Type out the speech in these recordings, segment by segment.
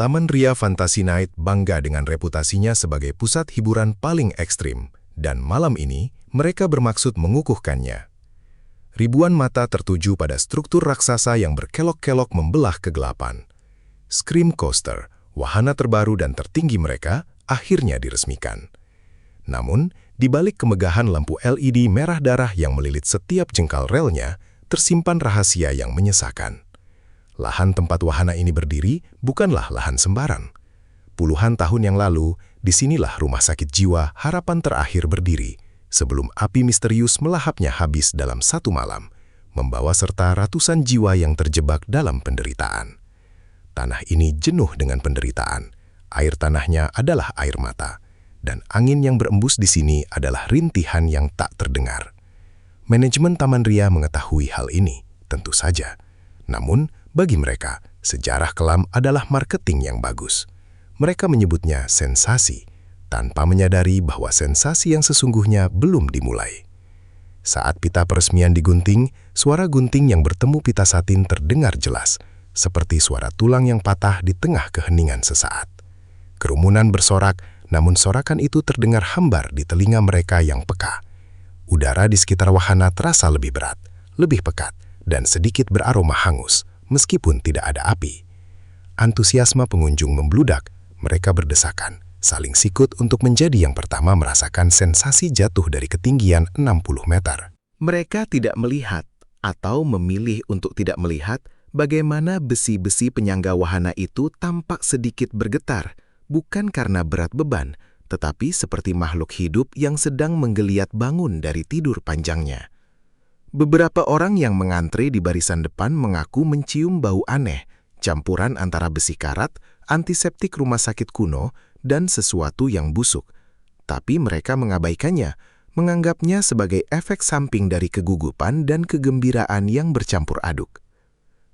Taman Ria Fantasy Night bangga dengan reputasinya sebagai pusat hiburan paling ekstrim, dan malam ini mereka bermaksud mengukuhkannya. Ribuan mata tertuju pada struktur raksasa yang berkelok-kelok membelah kegelapan. Scream Coaster, wahana terbaru dan tertinggi mereka, akhirnya diresmikan. Namun, di balik kemegahan lampu LED merah darah yang melilit setiap jengkal relnya, tersimpan rahasia yang menyesakan. Lahan tempat wahana ini berdiri bukanlah lahan sembarang. Puluhan tahun yang lalu, disinilah rumah sakit jiwa harapan terakhir berdiri, sebelum api misterius melahapnya habis dalam satu malam, membawa serta ratusan jiwa yang terjebak dalam penderitaan. Tanah ini jenuh dengan penderitaan. Air tanahnya adalah air mata, dan angin yang berembus di sini adalah rintihan yang tak terdengar. Manajemen Taman Ria mengetahui hal ini, tentu saja. Namun, bagi mereka, sejarah kelam adalah marketing yang bagus. Mereka menyebutnya sensasi, tanpa menyadari bahwa sensasi yang sesungguhnya belum dimulai. Saat pita peresmian digunting, suara gunting yang bertemu pita satin terdengar jelas, seperti suara tulang yang patah di tengah keheningan sesaat. Kerumunan bersorak, namun sorakan itu terdengar hambar di telinga mereka yang peka. Udara di sekitar wahana terasa lebih berat, lebih pekat, dan sedikit beraroma hangus, meskipun tidak ada api. Antusiasme pengunjung membludak, mereka berdesakan, saling sikut untuk menjadi yang pertama merasakan sensasi jatuh dari ketinggian 60 meter. Mereka tidak melihat, atau memilih untuk tidak melihat, bagaimana besi-besi penyangga wahana itu tampak sedikit bergetar, bukan karena berat beban, tetapi seperti makhluk hidup yang sedang menggeliat bangun dari tidur panjangnya. Beberapa orang yang mengantre di barisan depan mengaku mencium bau aneh, campuran antara besi karat, antiseptik rumah sakit kuno, dan sesuatu yang busuk. Tapi mereka mengabaikannya, menganggapnya sebagai efek samping dari kegugupan dan kegembiraan yang bercampur aduk.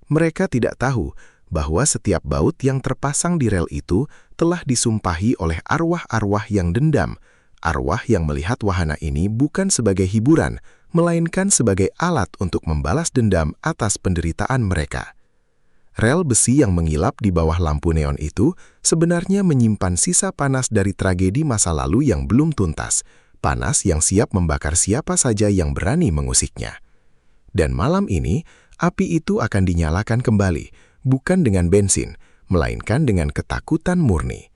Mereka tidak tahu bahwa setiap baut yang terpasang di rel itu telah disumpahi oleh arwah-arwah yang dendam, arwah yang melihat wahana ini bukan sebagai hiburan, melainkan sebagai alat untuk membalas dendam atas penderitaan mereka. Rel besi yang mengilap di bawah lampu neon itu sebenarnya menyimpan sisa panas dari tragedi masa lalu yang belum tuntas, panas yang siap membakar siapa saja yang berani mengusiknya. Dan malam ini, api itu akan dinyalakan kembali, bukan dengan bensin, melainkan dengan ketakutan murni.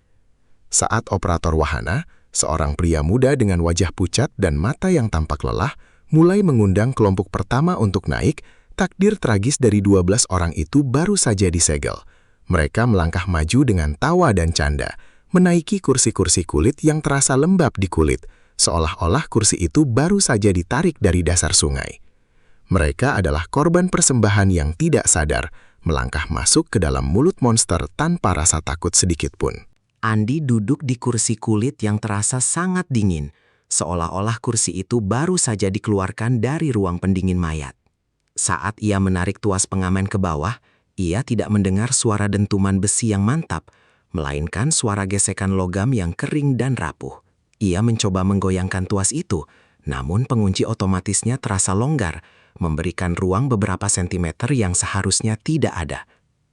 Saat operator wahana, seorang pria muda dengan wajah pucat dan mata yang tampak lelah, mulai mengundang kelompok pertama untuk naik, takdir tragis dari 12 orang itu baru saja disegel. Mereka melangkah maju dengan tawa dan canda, menaiki kursi-kursi kulit yang terasa lembab di kulit, seolah-olah kursi itu baru saja ditarik dari dasar sungai. Mereka adalah korban persembahan yang tidak sadar, melangkah masuk ke dalam mulut monster tanpa rasa takut sedikit pun. Andi duduk di kursi kulit yang terasa sangat dingin, seolah-olah kursi itu baru saja dikeluarkan dari ruang pendingin mayat. Saat ia menarik tuas pengaman ke bawah, ia tidak mendengar suara dentuman besi yang mantap, melainkan suara gesekan logam yang kering dan rapuh. Ia mencoba menggoyangkan tuas itu, namun pengunci otomatisnya terasa longgar, memberikan ruang beberapa sentimeter yang seharusnya tidak ada.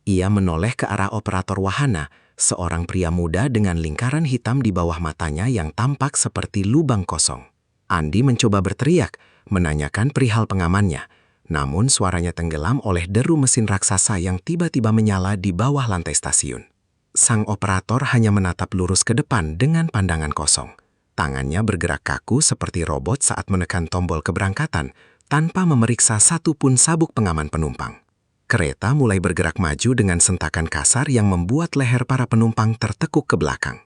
Ia menoleh ke arah operator wahana, seorang pria muda dengan lingkaran hitam di bawah matanya yang tampak seperti lubang kosong. Andi mencoba berteriak, menanyakan perihal pengamannya, namun suaranya tenggelam oleh deru mesin raksasa yang tiba-tiba menyala di bawah lantai stasiun. Sang operator hanya menatap lurus ke depan dengan pandangan kosong. Tangannya bergerak kaku seperti robot saat menekan tombol keberangkatan, tanpa memeriksa satupun sabuk pengaman penumpang. Kereta mulai bergerak maju dengan sentakan kasar yang membuat leher para penumpang tertekuk ke belakang.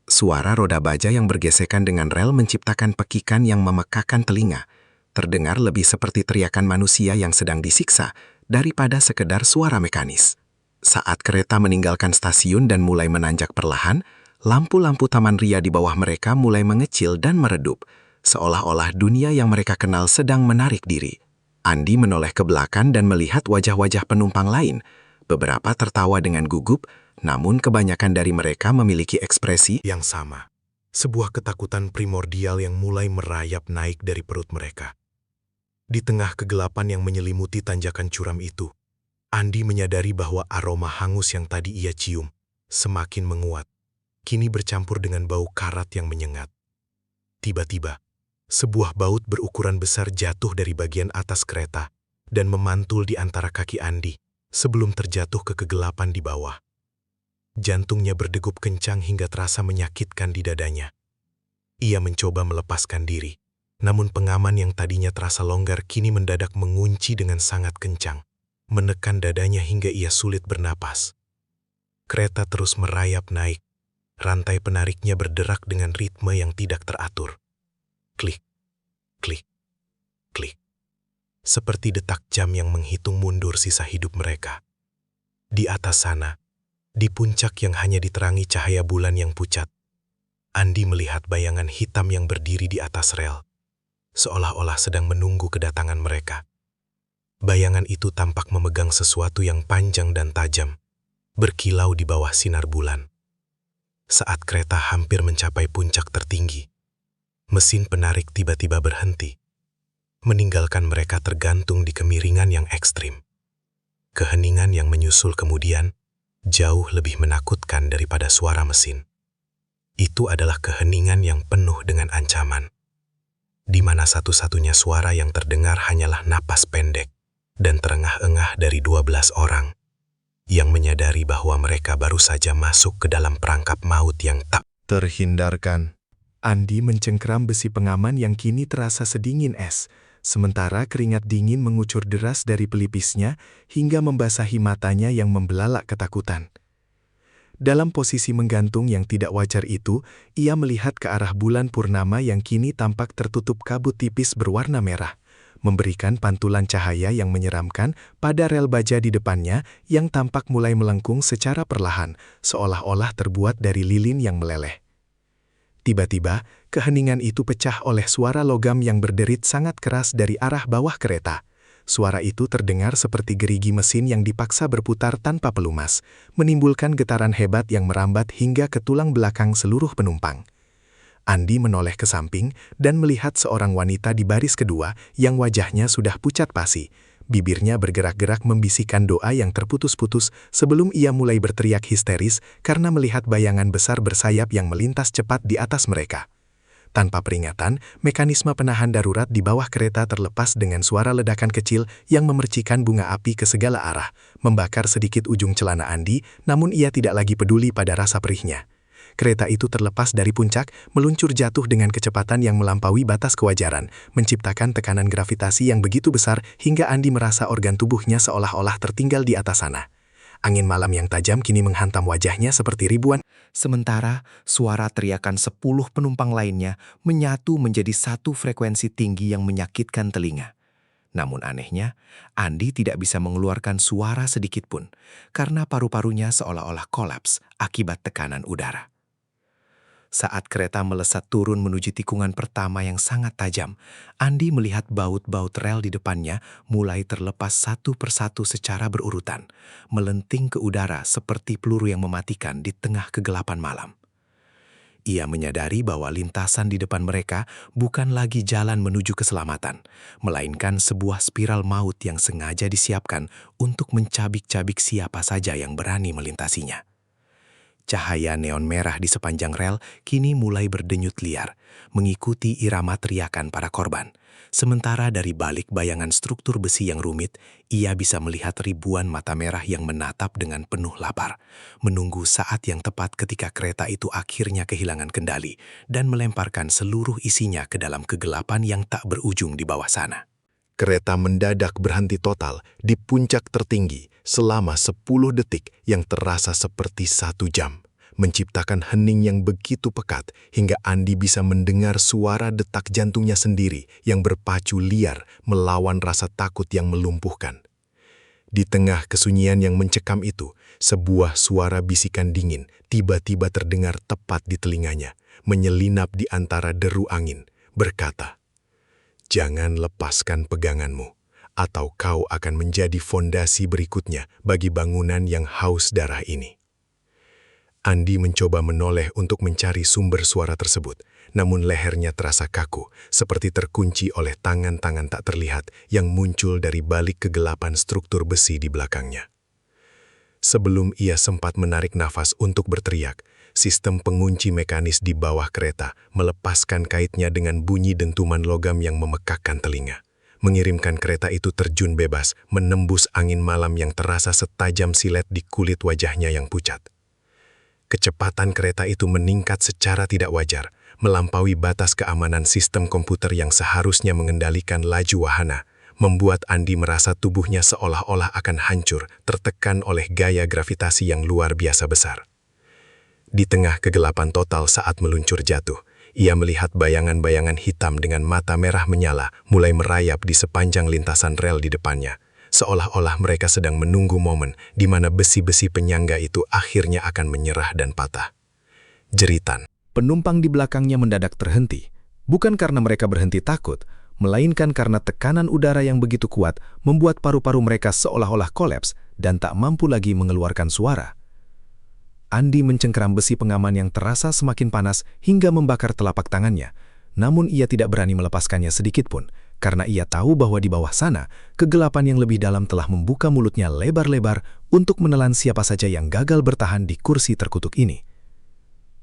Suara roda baja yang bergesekan dengan rel menciptakan pekikan yang memekakan telinga, terdengar lebih seperti teriakan manusia yang sedang disiksa daripada sekedar suara mekanis. Saat kereta meninggalkan stasiun dan mulai menanjak perlahan, lampu-lampu Taman Ria di bawah mereka mulai mengecil dan meredup, seolah-olah dunia yang mereka kenal sedang menarik diri. Andi menoleh ke belakang dan melihat wajah-wajah penumpang lain. Beberapa tertawa dengan gugup, namun kebanyakan dari mereka memiliki ekspresi yang sama. Sebuah ketakutan primordial yang mulai merayap naik dari perut mereka. Di tengah kegelapan yang menyelimuti tanjakan curam itu, Andi menyadari bahwa aroma hangus yang tadi ia cium semakin menguat, kini bercampur dengan bau karat yang menyengat. Tiba-tiba, sebuah baut berukuran besar jatuh dari bagian atas kereta dan memantul di antara kaki Andi sebelum terjatuh ke kegelapan di bawah. Jantungnya berdegup kencang hingga terasa menyakitkan di dadanya. Ia mencoba melepaskan diri, namun pengaman yang tadinya terasa longgar kini mendadak mengunci dengan sangat kencang, menekan dadanya hingga ia sulit bernapas. Kereta terus merayap naik, rantai penariknya berderak dengan ritme yang tidak teratur. Klik, klik, klik. Seperti detak jam yang menghitung mundur sisa hidup mereka. Di atas sana, di puncak yang hanya diterangi cahaya bulan yang pucat, Andi melihat bayangan hitam yang berdiri di atas rel, seolah-olah sedang menunggu kedatangan mereka. Bayangan itu tampak memegang sesuatu yang panjang dan tajam, berkilau di bawah sinar bulan. Saat kereta hampir mencapai puncak tertinggi, mesin penarik tiba-tiba berhenti, meninggalkan mereka tergantung di kemiringan yang ekstrim. Keheningan yang menyusul kemudian jauh lebih menakutkan daripada suara mesin. Itu adalah keheningan yang penuh dengan ancaman, di mana satu-satunya suara yang terdengar hanyalah napas pendek dan terengah-engah dari 12 orang yang menyadari bahwa mereka baru saja masuk ke dalam perangkap maut yang tak Terhindarkan. Andi mencengkram besi pengaman yang kini terasa sedingin es, sementara keringat dingin mengucur deras dari pelipisnya hingga membasahi matanya yang membelalak ketakutan. Dalam posisi menggantung yang tidak wajar itu, ia melihat ke arah bulan purnama yang kini tampak tertutup kabut tipis berwarna merah, memberikan pantulan cahaya yang menyeramkan pada rel baja di depannya yang tampak mulai melengkung secara perlahan, seolah-olah terbuat dari lilin yang meleleh. Tiba-tiba, keheningan itu pecah oleh suara logam yang berderit sangat keras dari arah bawah kereta. Suara itu terdengar seperti gerigi mesin yang dipaksa berputar tanpa pelumas, menimbulkan getaran hebat yang merambat hingga ke tulang belakang seluruh penumpang. Andi menoleh ke samping dan melihat seorang wanita di baris kedua yang wajahnya sudah pucat pasi. Bibirnya bergerak-gerak membisikkan doa yang terputus-putus sebelum ia mulai berteriak histeris karena melihat bayangan besar bersayap yang melintas cepat di atas mereka. Tanpa peringatan, mekanisme penahan darurat di bawah kereta terlepas dengan suara ledakan kecil yang memercikan bunga api ke segala arah, membakar sedikit ujung celana Andi, namun ia tidak lagi peduli pada rasa perihnya. Kereta itu terlepas dari puncak, meluncur jatuh dengan kecepatan yang melampaui batas kewajaran, menciptakan tekanan gravitasi yang begitu besar hingga Andi merasa organ tubuhnya seolah-olah tertinggal di atas sana. Angin malam yang tajam kini menghantam wajahnya seperti ribuan. Sementara suara teriakan 10 penumpang lainnya menyatu menjadi satu frekuensi tinggi yang menyakitkan telinga. Namun anehnya, Andi tidak bisa mengeluarkan suara sedikit pun, karena paru-parunya seolah-olah kolaps akibat tekanan udara. Saat kereta melesat turun menuju tikungan pertama yang sangat tajam, Andi melihat baut-baut rel di depannya mulai terlepas satu persatu secara berurutan, melenting ke udara seperti peluru yang mematikan di tengah kegelapan malam. Ia menyadari bahwa lintasan di depan mereka bukan lagi jalan menuju keselamatan, melainkan sebuah spiral maut yang sengaja disiapkan untuk mencabik-cabik siapa saja yang berani melintasinya. Cahaya neon merah di sepanjang rel kini mulai berdenyut liar, mengikuti irama teriakan para korban. Sementara dari balik bayangan struktur besi yang rumit, ia bisa melihat ribuan mata merah yang menatap dengan penuh lapar, menunggu saat yang tepat ketika kereta itu akhirnya kehilangan kendali dan melemparkan seluruh isinya ke dalam kegelapan yang tak berujung di bawah sana. Kereta mendadak berhenti total di puncak tertinggi selama 10 detik yang terasa seperti 1 jam, menciptakan hening yang begitu pekat hingga Andi bisa mendengar suara detak jantungnya sendiri yang berpacu liar melawan rasa takut yang melumpuhkan. Di tengah kesunyian yang mencekam itu, sebuah suara bisikan dingin tiba-tiba terdengar tepat di telinganya, menyelinap di antara deru angin, berkata, "Jangan lepaskan peganganmu, atau kau akan menjadi fondasi berikutnya bagi bangunan yang haus darah ini." Andi mencoba menoleh untuk mencari sumber suara tersebut, namun lehernya terasa kaku, seperti terkunci oleh tangan-tangan tak terlihat yang muncul dari balik kegelapan struktur besi di belakangnya. Sebelum ia sempat menarik nafas untuk berteriak, sistem pengunci mekanis di bawah kereta melepaskan kaitnya dengan bunyi dentuman logam yang memekakkan telinga, mengirimkan kereta itu terjun bebas, menembus angin malam yang terasa setajam silet di kulit wajahnya yang pucat. Kecepatan kereta itu meningkat secara tidak wajar, melampaui batas keamanan sistem komputer yang seharusnya mengendalikan laju wahana, membuat Andi merasa tubuhnya seolah-olah akan hancur, tertekan oleh gaya gravitasi yang luar biasa besar. Di tengah kegelapan total saat meluncur jatuh, ia melihat bayangan-bayangan hitam dengan mata merah menyala mulai merayap di sepanjang lintasan rel di depannya, seolah-olah mereka sedang menunggu momen di mana besi-besi penyangga itu akhirnya akan menyerah dan patah. Jeritan. Penumpang di belakangnya mendadak terhenti, bukan karena mereka berhenti takut, melainkan karena tekanan udara yang begitu kuat membuat paru-paru mereka seolah-olah kolaps dan tak mampu lagi mengeluarkan suara. Andi mencengkeram besi pengaman yang terasa semakin panas hingga membakar telapak tangannya, namun ia tidak berani melepaskannya sedikitpun, karena ia tahu bahwa di bawah sana, kegelapan yang lebih dalam telah membuka mulutnya lebar-lebar untuk menelan siapa saja yang gagal bertahan di kursi terkutuk ini.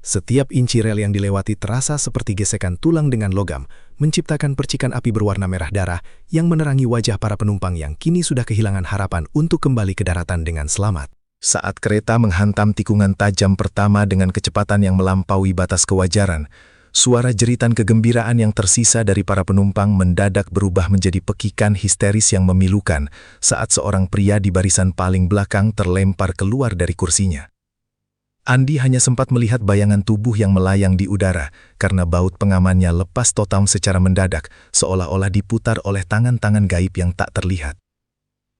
Setiap inci rel yang dilewati terasa seperti gesekan tulang dengan logam, menciptakan percikan api berwarna merah darah yang menerangi wajah para penumpang yang kini sudah kehilangan harapan untuk kembali ke daratan dengan selamat. Saat kereta menghantam tikungan tajam pertama dengan kecepatan yang melampaui batas kewajaran, suara jeritan kegembiraan yang tersisa dari para penumpang mendadak berubah menjadi pekikan histeris yang memilukan saat seorang pria di barisan paling belakang terlempar keluar dari kursinya. Andi hanya sempat melihat bayangan tubuh yang melayang di udara karena baut pengamannya lepas total secara mendadak, seolah-olah diputar oleh tangan-tangan gaib yang tak terlihat.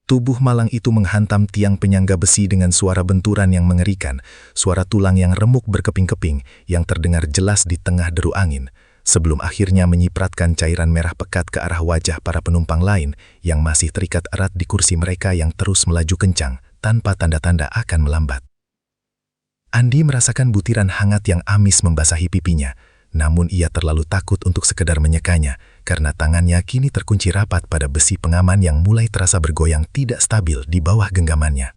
Tubuh malang itu menghantam tiang penyangga besi dengan suara benturan yang mengerikan, suara tulang yang remuk berkeping-keping yang terdengar jelas di tengah deru angin, sebelum akhirnya menyipratkan cairan merah pekat ke arah wajah para penumpang lain yang masih terikat erat di kursi mereka yang terus melaju kencang tanpa tanda-tanda akan melambat. Andi merasakan butiran hangat yang amis membasahi pipinya, namun ia terlalu takut untuk sekedar menyekanya karena tangannya kini terkunci rapat pada besi pengaman yang mulai terasa bergoyang tidak stabil di bawah genggamannya.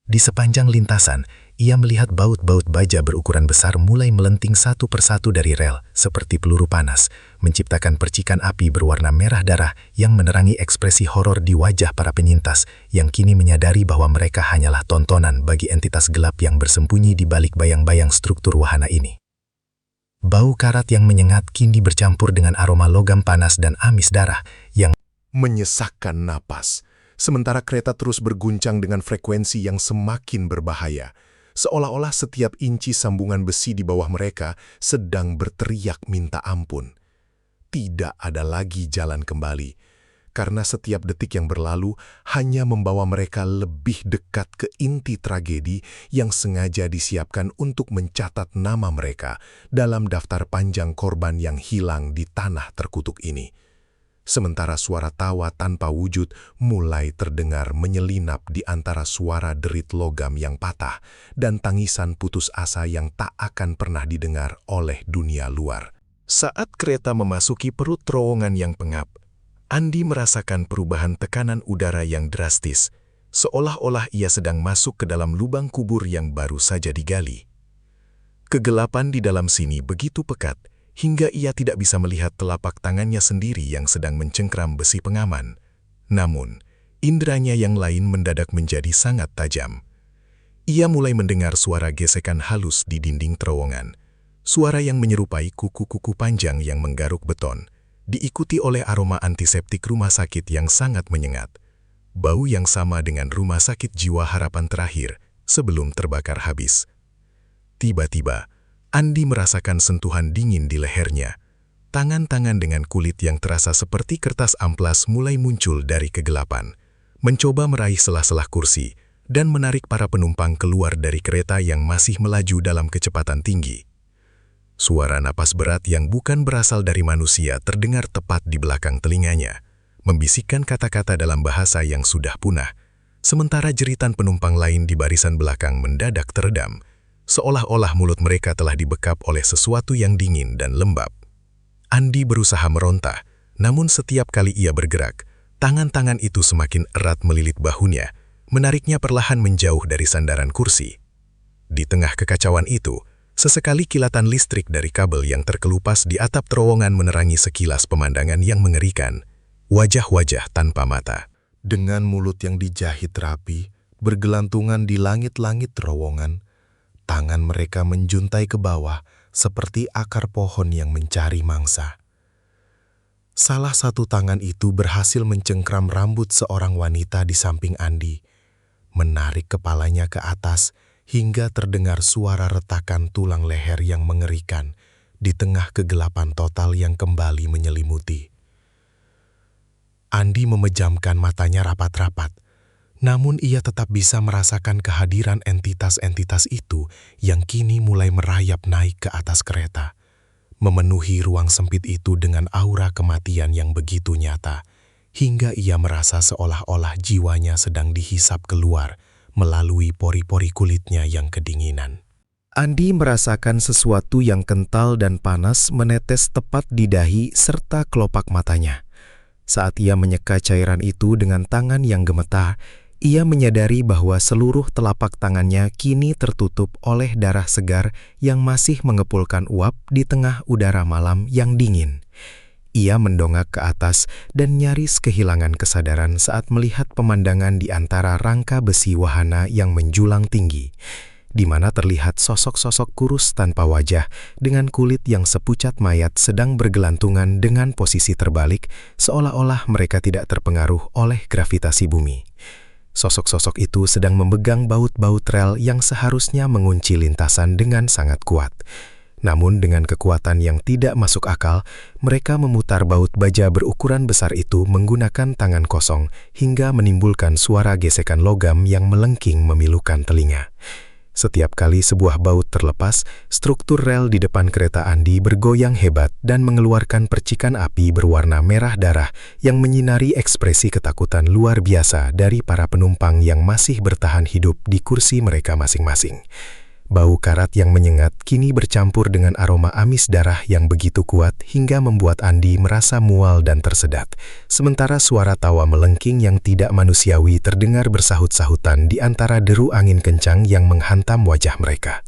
Di sepanjang lintasan, ia melihat baut-baut baja berukuran besar mulai melenting satu persatu dari rel seperti peluru panas, menciptakan percikan api berwarna merah darah yang menerangi ekspresi horor di wajah para penyintas yang kini menyadari bahwa mereka hanyalah tontonan bagi entitas gelap yang bersembunyi di balik bayang-bayang struktur wahana ini. Bau karat yang menyengat kini bercampur dengan aroma logam panas dan amis darah yang menyesakkan napas, sementara kereta terus berguncang dengan frekuensi yang semakin berbahaya, seolah-olah setiap inci sambungan besi di bawah mereka sedang berteriak minta ampun. Tidak ada lagi jalan kembali, karena setiap detik yang berlalu hanya membawa mereka lebih dekat ke inti tragedi yang sengaja disiapkan untuk mencatat nama mereka dalam daftar panjang korban yang hilang di tanah terkutuk ini. Sementara suara tawa tanpa wujud mulai terdengar menyelinap di antara suara derit logam yang patah dan tangisan putus asa yang tak akan pernah didengar oleh dunia luar. Saat kereta memasuki perut terowongan yang pengap, Andi merasakan perubahan tekanan udara yang drastis, seolah-olah ia sedang masuk ke dalam lubang kubur yang baru saja digali. Kegelapan di dalam sini begitu pekat, hingga ia tidak bisa melihat telapak tangannya sendiri yang sedang mencengkram besi pengaman. Namun, inderanya yang lain mendadak menjadi sangat tajam. Ia mulai mendengar suara gesekan halus di dinding terowongan, suara yang menyerupai kuku-kuku panjang yang menggaruk beton, diikuti oleh aroma antiseptik rumah sakit yang sangat menyengat, bau yang sama dengan rumah sakit jiwa harapan terakhir sebelum terbakar habis. Tiba-tiba, Andi merasakan sentuhan dingin di lehernya. Tangan-tangan dengan kulit yang terasa seperti kertas amplas mulai muncul dari kegelapan, mencoba meraih sela-sela kursi, dan menarik para penumpang keluar dari kereta yang masih melaju dalam kecepatan tinggi. Suara napas berat yang bukan berasal dari manusia terdengar tepat di belakang telinganya, membisikkan kata-kata dalam bahasa yang sudah punah, sementara jeritan penumpang lain di barisan belakang mendadak teredam, seolah-olah mulut mereka telah dibekap oleh sesuatu yang dingin dan lembab. Andi berusaha meronta, namun setiap kali ia bergerak, tangan-tangan itu semakin erat melilit bahunya, menariknya perlahan menjauh dari sandaran kursi. Di tengah kekacauan itu, sesekali kilatan listrik dari kabel yang terkelupas di atap terowongan menerangi sekilas pemandangan yang mengerikan. Wajah-wajah tanpa mata. Dengan mulut yang dijahit rapi, bergelantungan di langit-langit terowongan, tangan mereka menjuntai ke bawah seperti akar pohon yang mencari mangsa. Salah satu tangan itu berhasil mencengkram rambut seorang wanita di samping Andi, menarik kepalanya ke atas hingga terdengar suara retakan tulang leher yang mengerikan di tengah kegelapan total yang kembali menyelimuti. Andi memejamkan matanya rapat-rapat, namun ia tetap bisa merasakan kehadiran entitas-entitas itu yang kini mulai merayap naik ke atas kereta, memenuhi ruang sempit itu dengan aura kematian yang begitu nyata, hingga ia merasa seolah-olah jiwanya sedang dihisap keluar melalui pori-pori kulitnya yang kedinginan. Andi merasakan sesuatu yang kental dan panas menetes tepat di dahi serta kelopak matanya. Saat ia menyeka cairan itu dengan tangan yang gemetar, ia menyadari bahwa seluruh telapak tangannya kini tertutup oleh darah segar yang masih mengepulkan uap di tengah udara malam yang dingin. Ia mendongak ke atas dan nyaris kehilangan kesadaran saat melihat pemandangan di antara rangka besi wahana yang menjulang tinggi, di mana terlihat sosok-sosok kurus tanpa wajah dengan kulit yang sepucat mayat sedang bergelantungan dengan posisi terbalik, seolah-olah mereka tidak terpengaruh oleh gravitasi bumi. Sosok-sosok itu sedang memegang baut-baut rel yang seharusnya mengunci lintasan dengan sangat kuat. Namun dengan kekuatan yang tidak masuk akal, mereka memutar baut baja berukuran besar itu menggunakan tangan kosong hingga menimbulkan suara gesekan logam yang melengking memilukan telinga. Setiap kali sebuah baut terlepas, struktur rel di depan kereta Andi bergoyang hebat dan mengeluarkan percikan api berwarna merah darah yang menyinari ekspresi ketakutan luar biasa dari para penumpang yang masih bertahan hidup di kursi mereka masing-masing. Bau karat yang menyengat kini bercampur dengan aroma amis darah yang begitu kuat hingga membuat Andi merasa mual dan tersedak. Sementara suara tawa melengking yang tidak manusiawi terdengar bersahut-sahutan di antara deru angin kencang yang menghantam wajah mereka.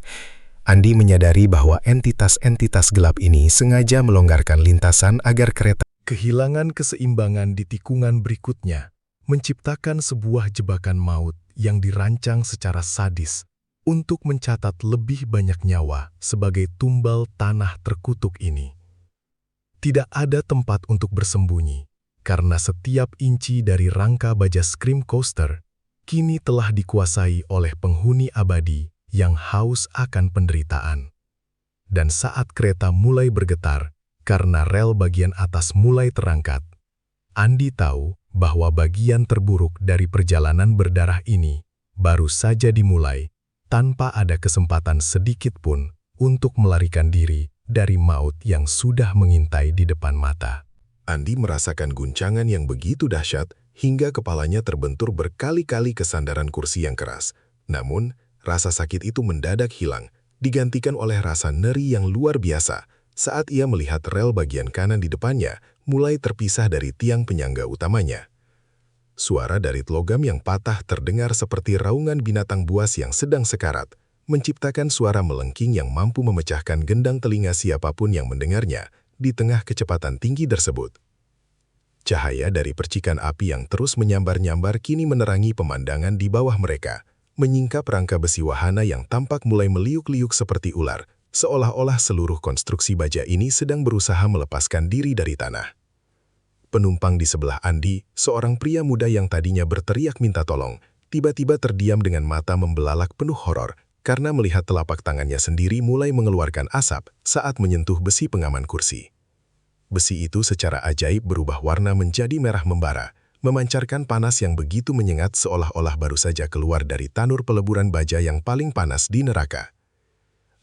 Andi menyadari bahwa entitas-entitas gelap ini sengaja melonggarkan lintasan agar kereta Kehilangan keseimbangan di tikungan berikutnya menciptakan sebuah jebakan maut yang dirancang secara sadis untuk mencatat lebih banyak nyawa sebagai tumbal tanah terkutuk ini. Tidak ada tempat untuk bersembunyi, karena setiap inci dari rangka baja Scream Coaster kini telah dikuasai oleh penghuni abadi yang haus akan penderitaan. Dan saat kereta mulai bergetar karena rel bagian atas mulai terangkat, Andi tahu bahwa bagian terburuk dari perjalanan berdarah ini baru saja dimulai, tanpa ada kesempatan sedikit pun untuk melarikan diri dari maut yang sudah mengintai di depan mata. Andi merasakan guncangan yang begitu dahsyat hingga kepalanya terbentur berkali-kali ke sandaran kursi yang keras. Namun, rasa sakit itu mendadak hilang, digantikan oleh rasa nyeri yang luar biasa saat ia melihat rel bagian kanan di depannya mulai terpisah dari tiang penyangga utamanya. Suara dari logam yang patah terdengar seperti raungan binatang buas yang sedang sekarat, menciptakan suara melengking yang mampu memecahkan gendang telinga siapapun yang mendengarnya di tengah kecepatan tinggi tersebut. Cahaya dari percikan api yang terus menyambar-nyambar kini menerangi pemandangan di bawah mereka, menyingkap rangka besi wahana yang tampak mulai meliuk-liuk seperti ular, seolah-olah seluruh konstruksi baja ini sedang berusaha melepaskan diri dari tanah. Penumpang di sebelah Andi, seorang pria muda yang tadinya berteriak minta tolong, tiba-tiba terdiam dengan mata membelalak penuh horor karena melihat telapak tangannya sendiri mulai mengeluarkan asap saat menyentuh besi pengaman kursi. Besi itu secara ajaib berubah warna menjadi merah membara, memancarkan panas yang begitu menyengat seolah-olah baru saja keluar dari tanur peleburan baja yang paling panas di neraka.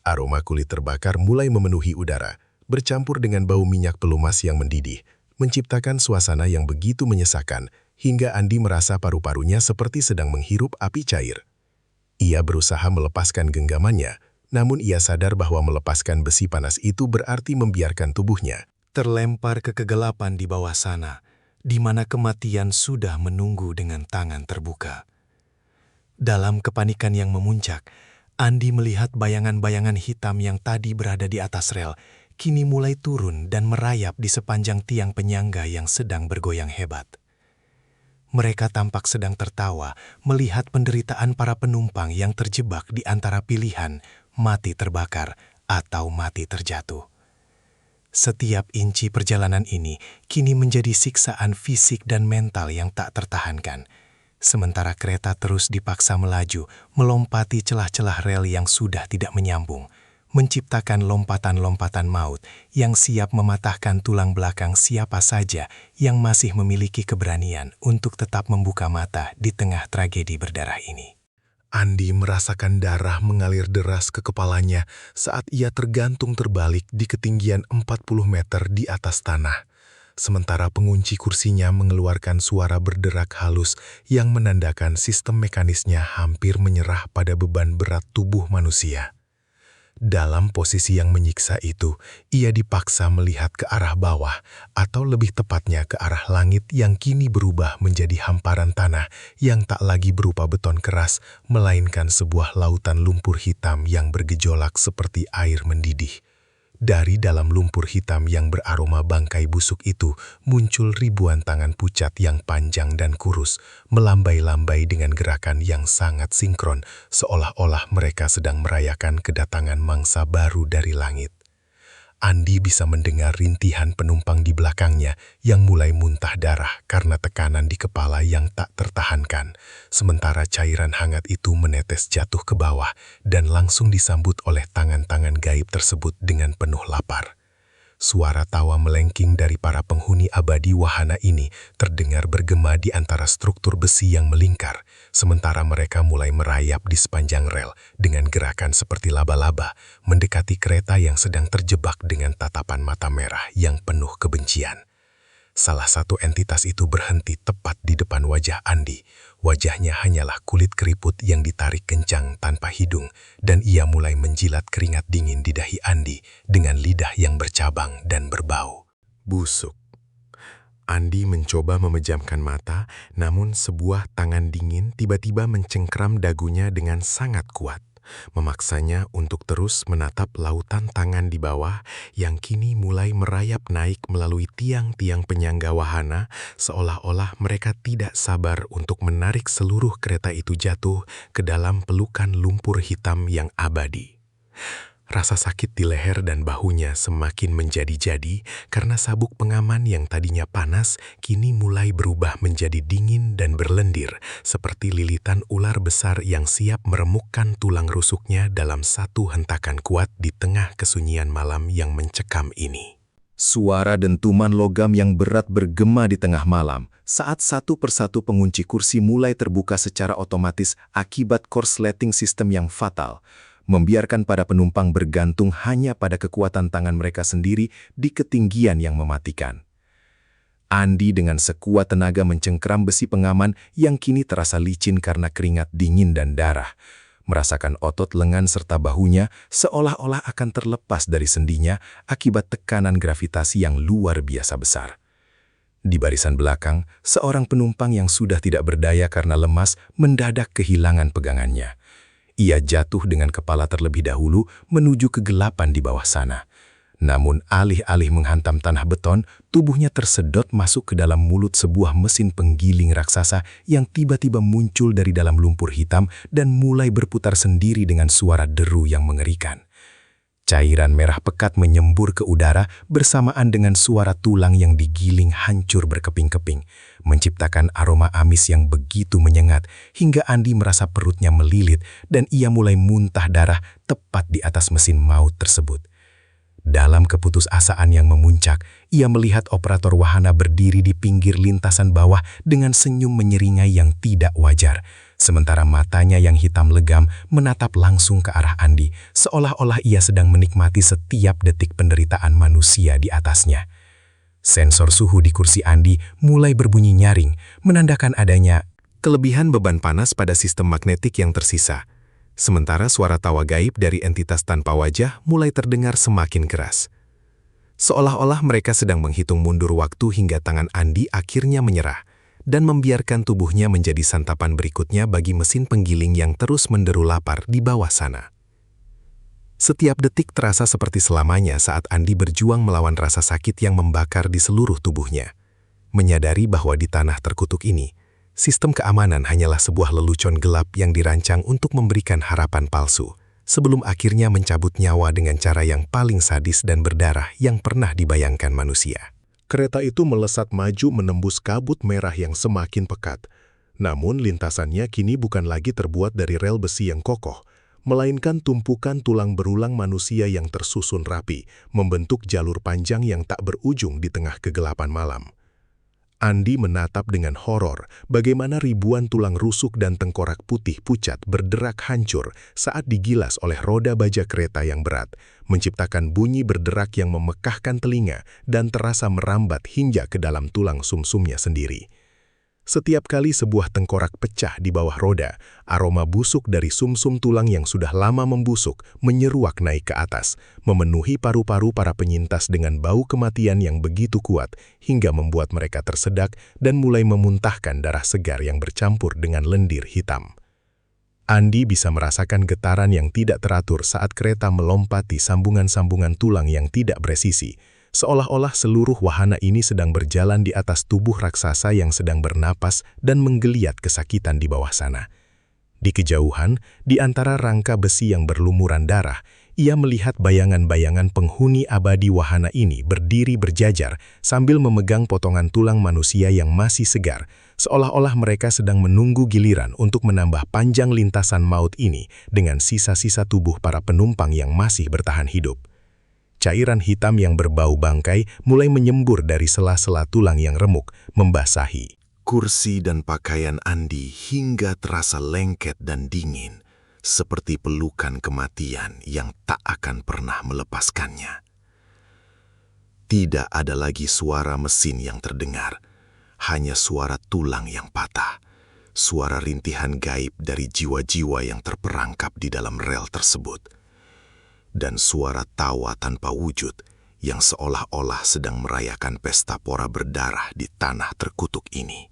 Aroma kulit terbakar mulai memenuhi udara, bercampur dengan bau minyak pelumas yang mendidih, menciptakan suasana yang begitu menyesakan, hingga Andi merasa paru-parunya seperti sedang menghirup api cair. Ia berusaha melepaskan genggamannya, namun ia sadar bahwa melepaskan besi panas itu berarti membiarkan tubuhnya terlempar ke kegelapan di bawah sana, di mana kematian sudah menunggu dengan tangan terbuka. Dalam kepanikan yang memuncak, Andi melihat bayangan-bayangan hitam yang tadi berada di atas rel, kini mulai turun dan merayap di sepanjang tiang penyangga yang sedang bergoyang hebat. Mereka tampak sedang tertawa melihat penderitaan para penumpang yang terjebak di antara pilihan mati terbakar atau mati terjatuh. Setiap inci perjalanan ini kini menjadi siksaan fisik dan mental yang tak tertahankan. Sementara kereta terus dipaksa melaju, melompati celah-celah rel yang sudah tidak menyambung, menciptakan lompatan-lompatan maut yang siap mematahkan tulang belakang siapa saja yang masih memiliki keberanian untuk tetap membuka mata di tengah tragedi berdarah ini. Andi merasakan darah mengalir deras ke kepalanya saat ia tergantung terbalik di ketinggian 40 meter di atas tanah. Sementara pengunci kursinya mengeluarkan suara berderak halus yang menandakan sistem mekanisnya hampir menyerah pada beban berat tubuh manusia. Dalam posisi yang menyiksa itu, ia dipaksa melihat ke arah bawah, atau lebih tepatnya ke arah langit yang kini berubah menjadi hamparan tanah yang tak lagi berupa beton keras, melainkan sebuah lautan lumpur hitam yang bergejolak seperti air mendidih. Dari dalam lumpur hitam yang beraroma bangkai busuk itu, muncul ribuan tangan pucat yang panjang dan kurus, melambai-lambai dengan gerakan yang sangat sinkron, seolah-olah mereka sedang merayakan kedatangan mangsa baru dari langit. Andi bisa mendengar rintihan penumpang di belakangnya yang mulai muntah darah karena tekanan di kepala yang tak tertahankan, sementara cairan hangat itu menetes jatuh ke bawah dan langsung disambut oleh tangan-tangan gaib tersebut dengan penuh lapar. Suara tawa melengking dari para penghuni abadi wahana ini terdengar bergema di antara struktur besi yang melingkar, sementara mereka mulai merayap di sepanjang rel dengan gerakan seperti laba-laba, mendekati kereta yang sedang terjebak dengan tatapan mata merah yang penuh kebencian. Salah satu entitas itu berhenti tepat di depan wajah Andi. Wajahnya hanyalah kulit keriput yang ditarik kencang tanpa hidung, dan ia mulai menjilat keringat dingin di dahi Andi dengan lidah yang bercabang dan berbau. Busuk. Andi mencoba memejamkan mata, namun sebuah tangan dingin tiba-tiba mencengkram dagunya dengan sangat kuat, memaksanya untuk terus menatap lautan tangan di bawah yang kini mulai merayap naik melalui tiang-tiang penyangga wahana, seolah-olah mereka tidak sabar untuk menarik seluruh kereta itu jatuh ke dalam pelukan lumpur hitam yang abadi. Rasa sakit di leher dan bahunya semakin menjadi-jadi karena sabuk pengaman yang tadinya panas kini mulai berubah menjadi dingin dan berlendir seperti lilitan ular besar yang siap meremukkan tulang rusuknya dalam satu hentakan kuat di tengah kesunyian malam yang mencekam ini. Suara dentuman logam yang berat bergema di tengah malam saat satu persatu pengunci kursi mulai terbuka secara otomatis akibat korsleting sistem yang fatal, membiarkan para penumpang bergantung hanya pada kekuatan tangan mereka sendiri di ketinggian yang mematikan. Andi dengan sekuat tenaga mencengkram besi pengaman yang kini terasa licin karena keringat dingin dan darah, merasakan otot lengan serta bahunya seolah-olah akan terlepas dari sendinya akibat tekanan gravitasi yang luar biasa besar. Di barisan belakang, seorang penumpang yang sudah tidak berdaya karena lemas mendadak kehilangan pegangannya. Ia jatuh dengan kepala terlebih dahulu menuju kegelapan di bawah sana. Namun alih-alih menghantam tanah beton, tubuhnya tersedot masuk ke dalam mulut sebuah mesin penggiling raksasa yang tiba-tiba muncul dari dalam lumpur hitam dan mulai berputar sendiri dengan suara deru yang mengerikan. Cairan merah pekat menyembur ke udara bersamaan dengan suara tulang yang digiling hancur berkeping-keping, menciptakan aroma amis yang begitu menyengat hingga Andi merasa perutnya melilit dan ia mulai muntah darah tepat di atas mesin maut tersebut. Dalam keputusasaan yang memuncak, ia melihat operator wahana berdiri di pinggir lintasan bawah dengan senyum menyeringai yang tidak wajar, sementara matanya yang hitam legam menatap langsung ke arah Andi, seolah-olah ia sedang menikmati setiap detik penderitaan manusia di atasnya. Sensor suhu di kursi Andi mulai berbunyi nyaring, menandakan adanya kelebihan beban panas pada sistem magnetik yang tersisa. Sementara suara tawa gaib dari entitas tanpa wajah mulai terdengar semakin keras. Seolah-olah mereka sedang menghitung mundur waktu hingga tangan Andi akhirnya menyerah. dan membiarkan tubuhnya menjadi santapan berikutnya bagi mesin penggiling yang terus menderu lapar di bawah sana. Setiap detik terasa seperti selamanya saat Andi berjuang melawan rasa sakit yang membakar di seluruh tubuhnya. Menyadari bahwa di tanah terkutuk ini, sistem keamanan hanyalah sebuah lelucon gelap yang dirancang untuk memberikan harapan palsu, sebelum akhirnya mencabut nyawa dengan cara yang paling sadis dan berdarah yang pernah dibayangkan manusia. Kereta itu melesat maju menembus kabut merah yang semakin pekat. Namun lintasannya kini bukan lagi terbuat dari rel besi yang kokoh, melainkan tumpukan tulang berulang manusia yang tersusun rapi, membentuk jalur panjang yang tak berujung di tengah kegelapan malam. Andi menatap dengan horor bagaimana ribuan tulang rusuk dan tengkorak putih pucat berderak hancur saat digilas oleh roda baja kereta yang berat, menciptakan bunyi berderak yang memekahkan telinga dan terasa merambat hingga ke dalam tulang sumsumnya sendiri. Setiap kali sebuah tengkorak pecah di bawah roda, aroma busuk dari sumsum tulang yang sudah lama membusuk menyeruak naik ke atas, memenuhi paru-paru para penyintas dengan bau kematian yang begitu kuat hingga membuat mereka tersedak dan mulai memuntahkan darah segar yang bercampur dengan lendir hitam. Andi bisa merasakan getaran yang tidak teratur saat kereta melompati sambungan-sambungan tulang yang tidak presisi, seolah-olah seluruh wahana ini sedang berjalan di atas tubuh raksasa yang sedang bernapas dan menggeliat kesakitan di bawah sana. Di kejauhan, di antara rangka besi yang berlumuran darah, ia melihat bayangan-bayangan penghuni abadi wahana ini berdiri berjajar sambil memegang potongan tulang manusia yang masih segar, seolah-olah mereka sedang menunggu giliran untuk menambah panjang lintasan maut ini dengan sisa-sisa tubuh para penumpang yang masih bertahan hidup. Cairan hitam yang berbau bangkai mulai menyembur dari sela-sela tulang yang remuk, membasahi Kursi dan pakaian Andi hingga terasa lengket dan dingin, seperti pelukan kematian yang tak akan pernah melepaskannya. Tidak ada lagi suara mesin yang terdengar, hanya suara tulang yang patah, suara rintihan gaib dari jiwa-jiwa yang terperangkap di dalam rel tersebut, dan suara tawa tanpa wujud yang seolah-olah sedang merayakan pesta pora berdarah di tanah terkutuk ini,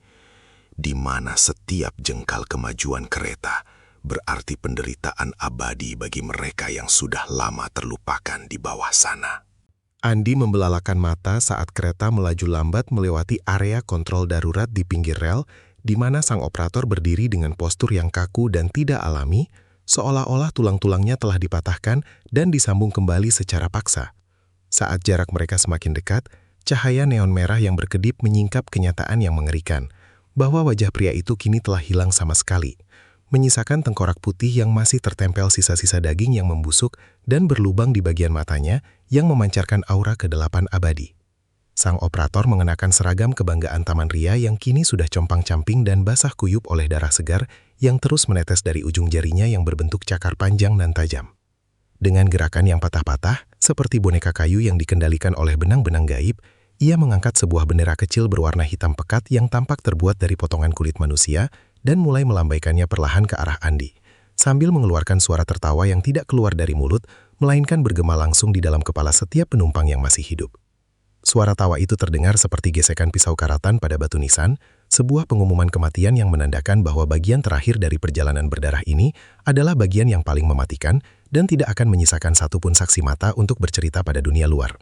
di mana setiap jengkal kemajuan kereta berarti penderitaan abadi bagi mereka yang sudah lama terlupakan di bawah sana. Andi membelalakan mata saat kereta melaju lambat melewati area kontrol darurat di pinggir rel, di mana sang operator berdiri dengan postur yang kaku dan tidak alami, seolah-olah tulang-tulangnya telah dipatahkan dan disambung kembali secara paksa. Saat jarak mereka semakin dekat, cahaya neon merah yang berkedip menyingkap kenyataan yang mengerikan, bahwa wajah pria itu kini telah hilang sama sekali, menyisakan tengkorak putih yang masih tertempel sisa-sisa daging yang membusuk dan berlubang di bagian matanya yang memancarkan aura kedelapan abadi. Sang operator mengenakan seragam kebanggaan Taman Ria yang kini sudah compang-camping dan basah kuyup oleh darah segar yang terus menetes dari ujung jarinya yang berbentuk cakar panjang dan tajam. Dengan gerakan yang patah-patah, seperti boneka kayu yang dikendalikan oleh benang-benang gaib, ia mengangkat sebuah bendera kecil berwarna hitam pekat yang tampak terbuat dari potongan kulit manusia dan mulai melambaikannya perlahan ke arah Andi, sambil mengeluarkan suara tertawa yang tidak keluar dari mulut, melainkan bergema langsung di dalam kepala setiap penumpang yang masih hidup. Suara tawa itu terdengar seperti gesekan pisau karatan pada batu nisan, sebuah pengumuman kematian yang menandakan bahwa bagian terakhir dari perjalanan berdarah ini adalah bagian yang paling mematikan dan tidak akan menyisakan satupun saksi mata untuk bercerita pada dunia luar.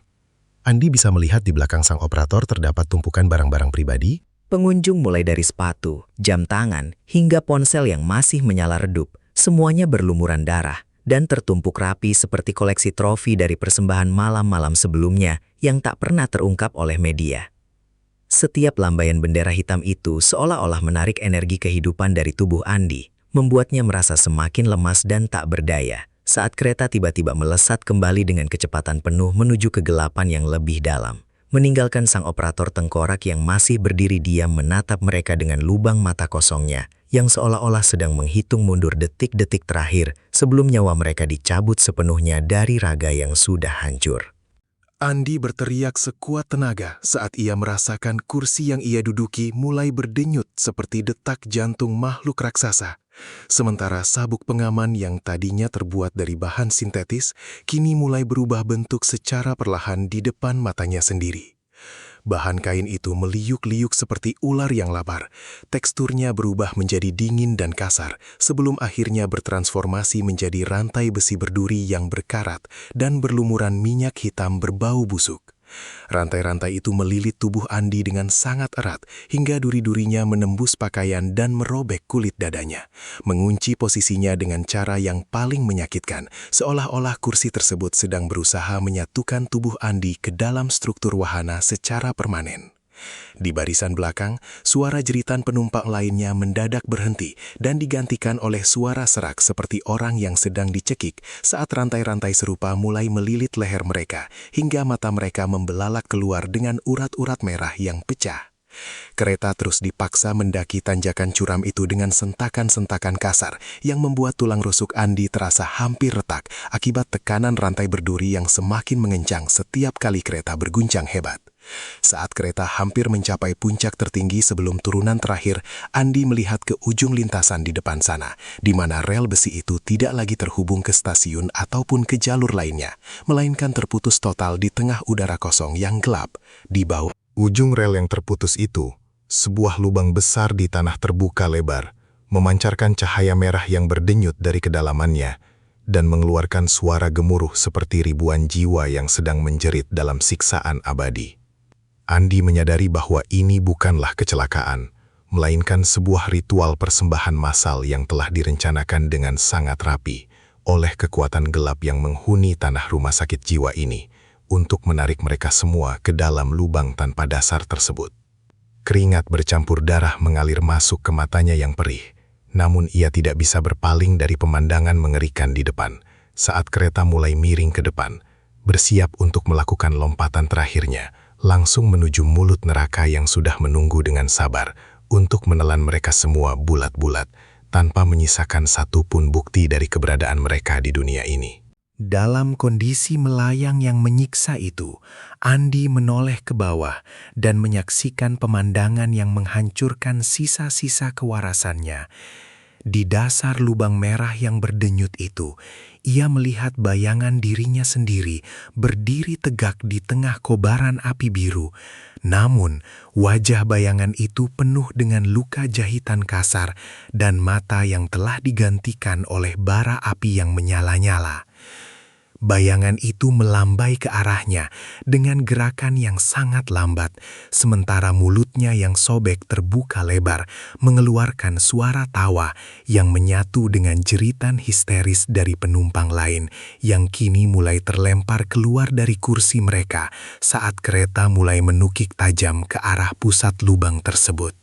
Andi bisa melihat di belakang sang operator terdapat tumpukan barang-barang pribadi. Pengunjung mulai dari sepatu, jam tangan, hingga ponsel yang masih menyala redup, semuanya berlumuran darah dan tertumpuk rapi seperti koleksi trofi dari persembahan malam-malam sebelumnya yang tak pernah terungkap oleh media. Setiap lambaian bendera hitam itu seolah-olah menarik energi kehidupan dari tubuh Andi, membuatnya merasa semakin lemas dan tak berdaya saat kereta tiba-tiba melesat kembali dengan kecepatan penuh menuju kegelapan yang lebih dalam, meninggalkan sang operator tengkorak yang masih berdiri diam menatap mereka dengan lubang mata kosongnya yang seolah-olah sedang menghitung mundur detik-detik terakhir sebelum nyawa mereka dicabut sepenuhnya dari raga yang sudah hancur. Andi berteriak sekuat tenaga saat ia merasakan kursi yang ia duduki mulai berdenyut seperti detak jantung makhluk raksasa. Sementara sabuk pengaman yang tadinya terbuat dari bahan sintetis, kini mulai berubah bentuk secara perlahan di depan matanya sendiri. Bahan kain itu meliuk-liuk seperti ular yang lapar. Teksturnya berubah menjadi dingin dan kasar, sebelum akhirnya bertransformasi menjadi rantai besi berduri yang berkarat dan berlumuran minyak hitam berbau busuk. Rantai-rantai itu melilit tubuh Andi dengan sangat erat, hingga duri-durinya menembus pakaian dan merobek kulit dadanya, mengunci posisinya dengan cara yang paling menyakitkan, seolah-olah kursi tersebut sedang berusaha menyatukan tubuh Andi ke dalam struktur wahana secara permanen. Di barisan belakang, suara jeritan penumpang lainnya mendadak berhenti dan digantikan oleh suara serak seperti orang yang sedang dicekik saat rantai-rantai serupa mulai melilit leher mereka hingga mata mereka membelalak keluar dengan urat-urat merah yang pecah. Kereta terus dipaksa mendaki tanjakan curam itu dengan sentakan-sentakan kasar yang membuat tulang rusuk Andi terasa hampir retak akibat tekanan rantai berduri yang semakin mengencang setiap kali kereta berguncang hebat. Saat kereta hampir mencapai puncak tertinggi sebelum turunan terakhir, Andi melihat ke ujung lintasan di depan sana, di mana rel besi itu tidak lagi terhubung ke stasiun ataupun ke jalur lainnya, melainkan terputus total di tengah udara kosong yang gelap. Di bawah Ujung rel yang terputus itu, sebuah lubang besar di tanah terbuka lebar, memancarkan cahaya merah yang berdenyut dari kedalamannya, dan mengeluarkan suara gemuruh seperti ribuan jiwa yang sedang menjerit dalam siksaan abadi. Andi menyadari bahwa ini bukanlah kecelakaan, melainkan sebuah ritual persembahan massal yang telah direncanakan dengan sangat rapi oleh kekuatan gelap yang menghuni tanah rumah sakit jiwa ini untuk menarik mereka semua ke dalam lubang tanpa dasar tersebut. Keringat bercampur darah mengalir masuk ke matanya yang perih, namun ia tidak bisa berpaling dari pemandangan mengerikan di depan saat kereta mulai miring ke depan, bersiap untuk melakukan lompatan terakhirnya, langsung menuju mulut neraka yang sudah menunggu dengan sabar untuk menelan mereka semua bulat-bulat tanpa menyisakan satupun bukti dari keberadaan mereka di dunia ini. Dalam kondisi melayang yang menyiksa itu, Andi menoleh ke bawah dan menyaksikan pemandangan yang menghancurkan sisa-sisa kewarasannya. Di dasar lubang merah yang berdenyut itu, ia melihat bayangan dirinya sendiri berdiri tegak di tengah kobaran api biru. Namun, wajah bayangan itu penuh dengan luka jahitan kasar dan mata yang telah digantikan oleh bara api yang menyala-nyala. Bayangan itu melambai ke arahnya dengan gerakan yang sangat lambat, sementara mulutnya yang sobek terbuka lebar, mengeluarkan suara tawa yang menyatu dengan jeritan histeris dari penumpang lain yang kini mulai terlempar keluar dari kursi mereka saat kereta mulai menukik tajam ke arah pusat lubang tersebut.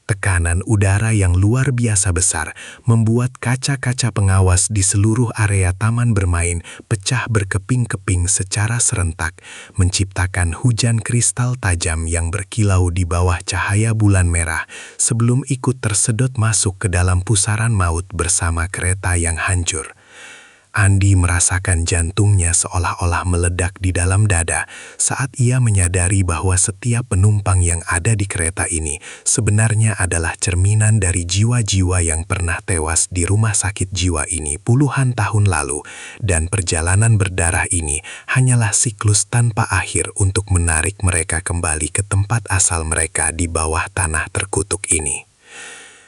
Tekanan udara yang luar biasa besar membuat kaca-kaca pengawas di seluruh area taman bermain pecah berkeping-keping secara serentak, menciptakan hujan kristal tajam yang berkilau di bawah cahaya bulan merah sebelum ikut tersedot masuk ke dalam pusaran maut bersama kereta yang hancur. Andi merasakan jantungnya seolah-olah meledak di dalam dada saat ia menyadari bahwa setiap penumpang yang ada di kereta ini sebenarnya adalah cerminan dari jiwa-jiwa yang pernah tewas di rumah sakit jiwa ini puluhan tahun lalu, dan perjalanan berdarah ini hanyalah siklus tanpa akhir untuk menarik mereka kembali ke tempat asal mereka di bawah tanah terkutuk ini.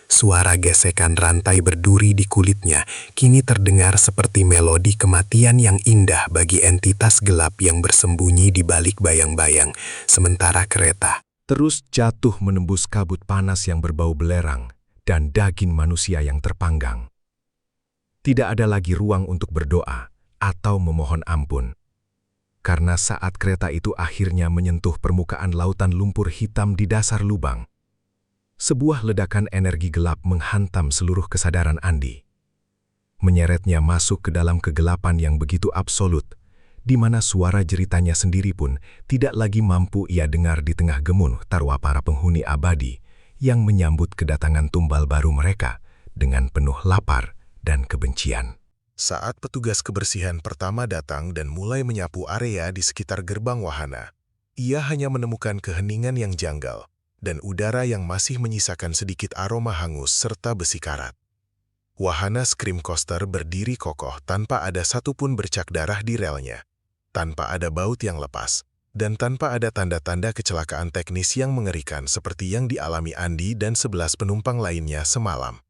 Suara gesekan rantai berduri di kulitnya kini terdengar seperti melodi kematian yang indah bagi entitas gelap yang bersembunyi di balik bayang-bayang, sementara kereta Terus jatuh menembus kabut panas yang berbau belerang dan daging manusia yang terpanggang. Tidak ada lagi ruang untuk berdoa atau memohon ampun. Karena saat kereta itu akhirnya menyentuh permukaan lautan lumpur hitam di dasar lubang, sebuah ledakan energi gelap menghantam seluruh kesadaran Andi. Menyeretnya masuk ke dalam kegelapan yang begitu absolut, di mana suara jeritanya sendiri pun tidak lagi mampu ia dengar di tengah gemuruh tawa para penghuni abadi yang menyambut kedatangan tumbal baru mereka dengan penuh lapar dan kebencian. Saat petugas kebersihan pertama datang dan mulai menyapu area di sekitar gerbang wahana, ia hanya menemukan keheningan yang janggal dan udara yang masih menyisakan sedikit aroma hangus serta besi karat. Wahana Scream Coaster berdiri kokoh tanpa ada satupun bercak darah di relnya, tanpa ada baut yang lepas, dan tanpa ada tanda-tanda kecelakaan teknis yang mengerikan seperti yang dialami Andi dan 11 penumpang lainnya semalam.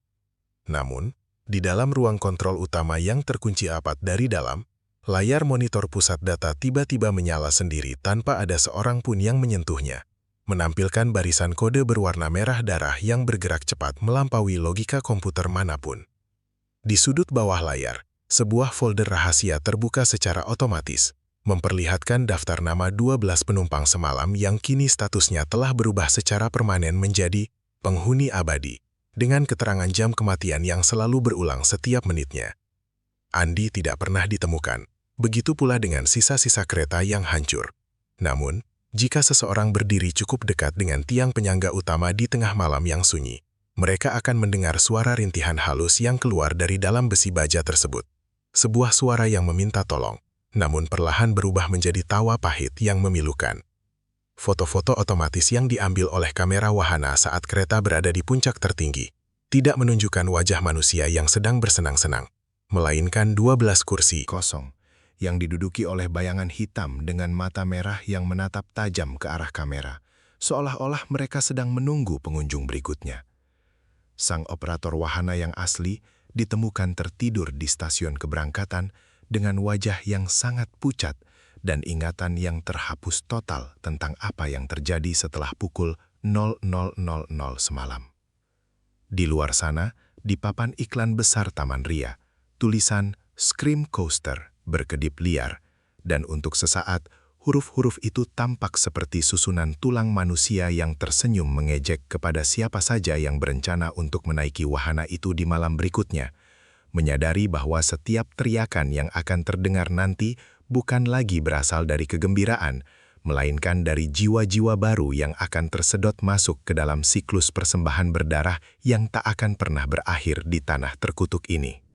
Namun, di dalam ruang kontrol utama yang terkunci rapat dari dalam, layar monitor pusat data tiba-tiba menyala sendiri tanpa ada seorang pun yang menyentuhnya, menampilkan barisan kode berwarna merah darah yang bergerak cepat melampaui logika komputer manapun. Di sudut bawah layar, sebuah folder rahasia terbuka secara otomatis, memperlihatkan daftar nama 12 penumpang semalam yang kini statusnya telah berubah secara permanen menjadi penghuni abadi, dengan keterangan jam kematian yang selalu berulang setiap menitnya. Andi tidak pernah ditemukan, begitu pula dengan sisa-sisa kereta yang hancur. Namun, jika seseorang berdiri cukup dekat dengan tiang penyangga utama di tengah malam yang sunyi, mereka akan mendengar suara rintihan halus yang keluar dari dalam besi baja tersebut. Sebuah suara yang meminta tolong, namun perlahan berubah menjadi tawa pahit yang memilukan. Foto-foto otomatis yang diambil oleh kamera wahana saat kereta berada di puncak tertinggi tidak menunjukkan wajah manusia yang sedang bersenang-senang, melainkan 12 kursi kosong yang diduduki oleh bayangan hitam dengan mata merah yang menatap tajam ke arah kamera, seolah-olah mereka sedang menunggu pengunjung berikutnya. Sang operator wahana yang asli ditemukan tertidur di stasiun keberangkatan dengan wajah yang sangat pucat dan ingatan yang terhapus total tentang apa yang terjadi setelah pukul 00.00 semalam. Di luar sana, di papan iklan besar Taman Ria, tulisan Scream Coaster berkedip liar, dan untuk sesaat, huruf-huruf itu tampak seperti susunan tulang manusia yang tersenyum mengejek kepada siapa saja yang berencana untuk menaiki wahana itu di malam berikutnya, menyadari bahwa setiap teriakan yang akan terdengar nanti bukan lagi berasal dari kegembiraan, melainkan dari jiwa-jiwa baru yang akan tersedot masuk ke dalam siklus persembahan berdarah yang tak akan pernah berakhir di tanah terkutuk ini.